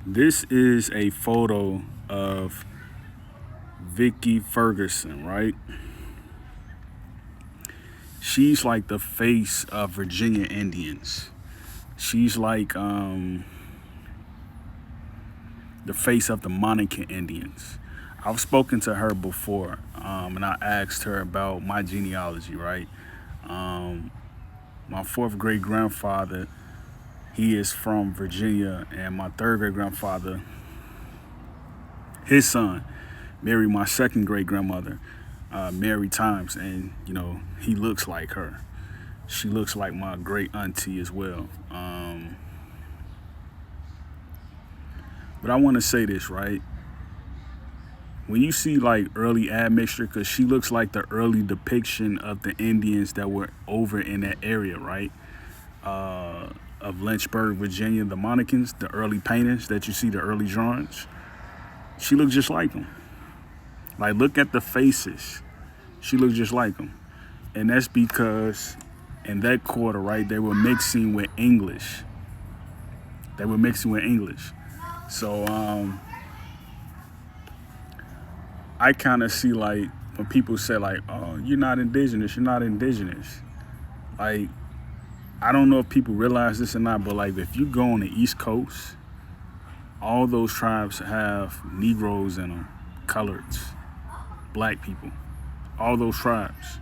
This is a photo of Vicky Ferguson, right? She's like the face of Virginia Indians. She's like the face of the Monacan Indians. I've spoken to her before, and I asked her about my genealogy, right? Um, my fourth great grandfather, he is from Virginia, and my third great grandfather, his son, married my second great grandmother, Mary Times, and he looks like her. She looks like my great auntie as well. But I want to say this, right? When you see like early admixture, because she looks like the early depiction of the Indians that were over in that area, right? Of Lynchburg, Virginia, the Monacans, the early paintings that you see, the early drawings. She looks just like them. Like, look at the faces. She looks just like them. And that's because in that quarter, right, they were mixing with English. They were mixing with English. So I kind of see like when people say like, "Oh, you're not indigenous. You're not indigenous." Like, I don't know if people realize this or not, but like if you go on the East Coast, all those tribes have Negroes in them, coloreds, black people. All those tribes.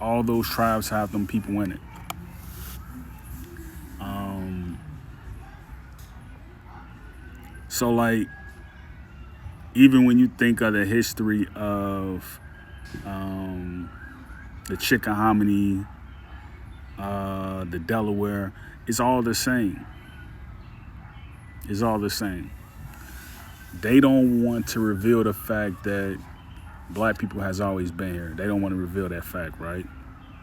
All those tribes have them people in it. Um, so like even when you think of the history of um, the Chickahominy, the Delaware, it's all the same. It's all the same. They don't want to reveal the fact that black people has always been here. They don't want to reveal that fact, right?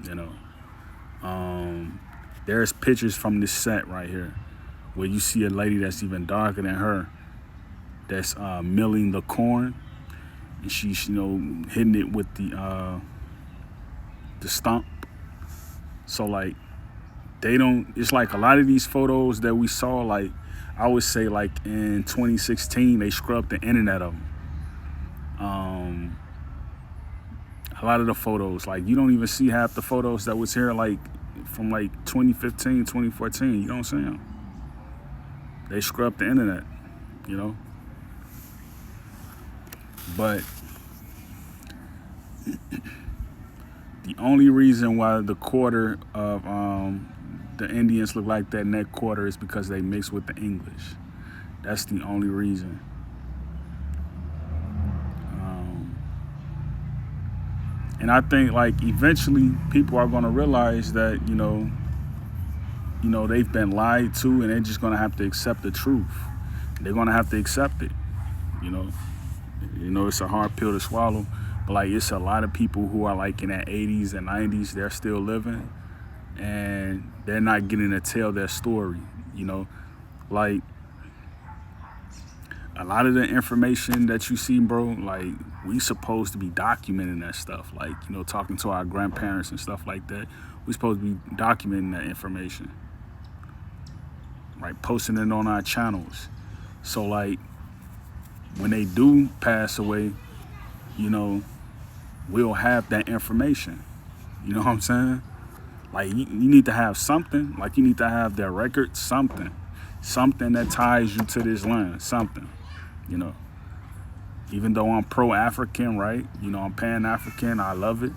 You know, um, there's pictures from this set right here where you see a lady that's even darker than her that's milling the corn, and she's hitting it with the stump. So like they don't. It's like a lot of these photos that we saw. Like I would say, like in 2016, they scrubbed the internet of them. Um, a lot of the photos, like you don't even see half the photos that was here, like from like 2015, 2014. You don't see them. They scrubbed the internet, you know. But the only reason why the quarter of the Indians look like that in that quarter is because they mix with the English. That's the only reason. Um, and I think like eventually people are gonna realize that they've been lied to, and they're just gonna have to accept the truth. They're gonna have to accept it. You know, it's a hard pill to swallow, but like it's a lot of people who are like in their 80s and 90s, they're still living, and they're not getting to tell their story. You know, like a lot of the information that you see, bro, like we supposed to be documenting that stuff. Like, talking to our grandparents and stuff like that. We supposed to be documenting that information, right? Posting it on our channels. So like when they do pass away, you know, we'll have that information. You know what I'm saying? Like you need to have something. Like you need to have their record, something that ties you to this land, something. You know, even though I'm pro-African, right? I'm Pan-African. I love it.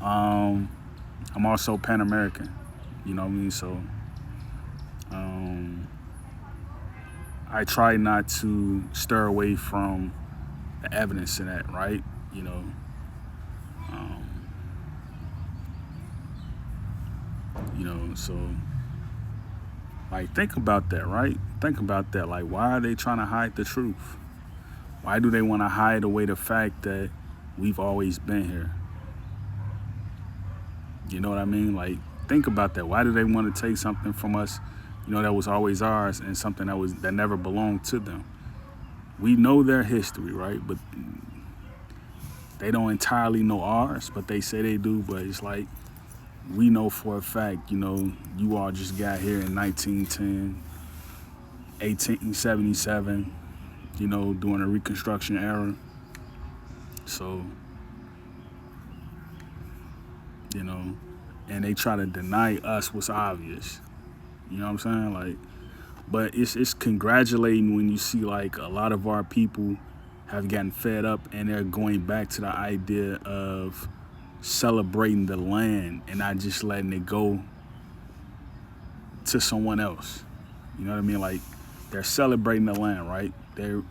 I'm also Pan-American. You know what I mean? So um, I try not to stir away from the evidence in that, right? Um, so like think about that, right? Think about that. Like, why are they trying to hide the truth? Why do they want to hide away the fact that we've always been here? You know what I mean? Like, think about that. Why do they want to take something from us, that was always ours, and something that never belonged to them? We know their history, right? But they don't entirely know ours, but they say they do. But it's like we know for a fact, you all just got here in 1910, 1877, during the Reconstruction era. So, you know, and they try to deny us what's obvious. You know what I'm saying? Like, but it's congratulating when you see like a lot of our people have gotten fed up and they're going back to the idea of celebrating the land and not just letting it go to someone else. You know what I mean? Like they're celebrating the land, right? They're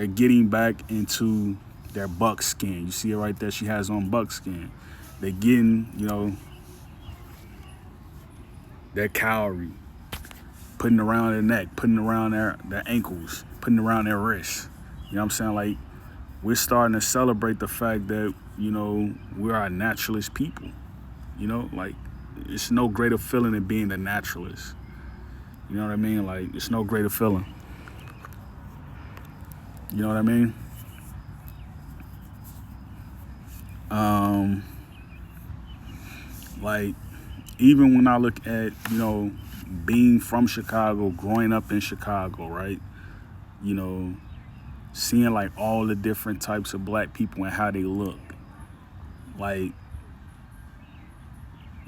getting back into their buckskin. You see it right there. She has on buckskin. They're getting, their cowrie, putting around their neck, putting around their ankles, putting around their wrists. You know what I'm saying? Like we're starting to celebrate the fact that, we're our naturalist people. Like it's no greater feeling than being a naturalist. You know what I mean? Like it's no greater feeling. You know what I mean? Like even when I look at, being from Chicago, growing up in Chicago, right? Seeing like all the different types of black people and how they look. Like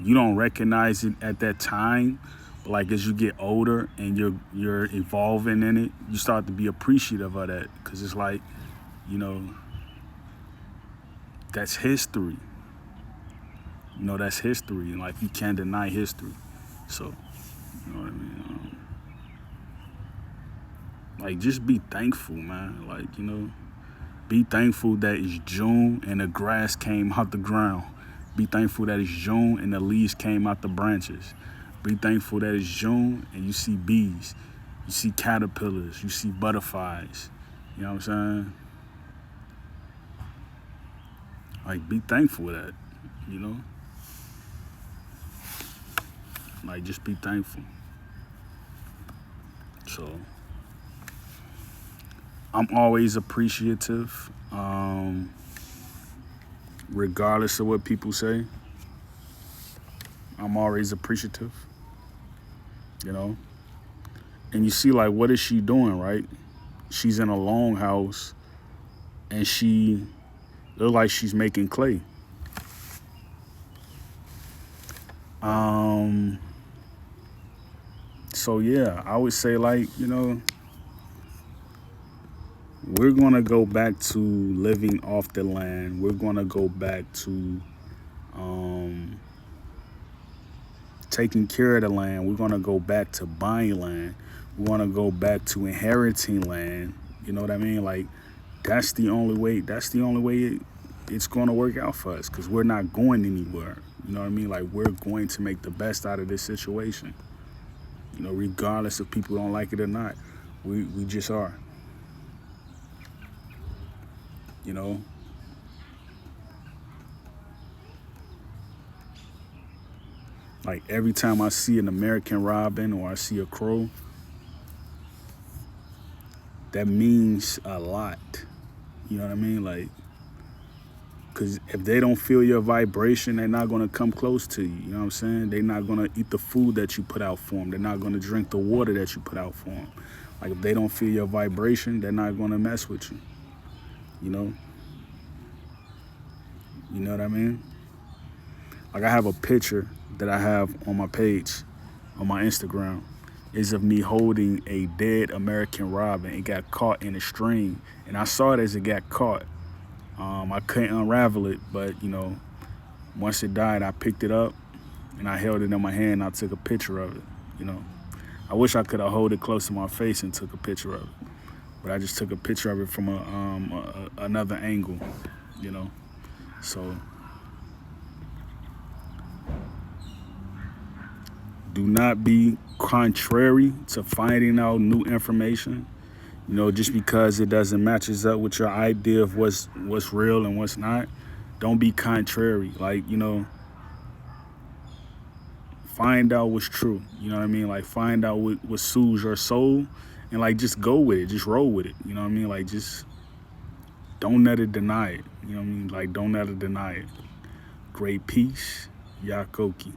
you don't recognize it at that time, but like as you get older and you're evolving in it, you start to be appreciative of that because it's like, that's history. That's history, and like you can't deny history. So, you know what I mean? Like just be thankful, man. Like be thankful that it's June and the grass came out the ground. Be thankful that it's June and the leaves came out the branches. Be thankful that it's June and you see bees, you see caterpillars, you see butterflies. You know what I'm saying? Like be thankful for that, Like just be thankful. So I'm always appreciative, regardless of what people say. I'm always appreciative, And you see, like, what is she doing, right? She's in a longhouse, and she looks like she's making clay. So yeah, I would say like, we're gonna go back to living off the land. We're gonna go back to taking care of the land. We're gonna go back to buying land. We want to go back to inheriting land. You know what I mean? Like that's the only way. That's the only way it's going to work out for us because we're not going anywhere. You know what I mean? Like we're going to make the best out of this situation. Regardless if people don't like it or not, we just are. Like every time I see an American robin or I see a crow, that means a lot. You know what I mean? Like, because if they don't feel your vibration, they're not going to come close to you. You know what I'm saying? They're not going to eat the food that you put out for them. They're not going to drink the water that you put out for them. Like, if they don't feel your vibration, they're not going to mess with you. You know what I mean? Like, I have a picture that I have on my page, on my Instagram, is of me holding a dead American robin. It got caught in a string, and I saw it as it got caught. I couldn't unravel it, but, once it died, I picked it up, and I held it in my hand, and I took a picture of it, I wish I could have held it close to my face and took a picture of it, but I just took a picture of it from another angle, So do not be contrary to finding out new information. Just because it doesn't matches up with your idea of what's real and what's not. Don't be contrary. Like, find out what's true. You know what I mean? Like, find out what soothes your soul and, like, just go with it. Just roll with it. You know what I mean? Like, just don't let it deny it. You know what I mean? Like, don't let it deny it. Great peace. Yakoki.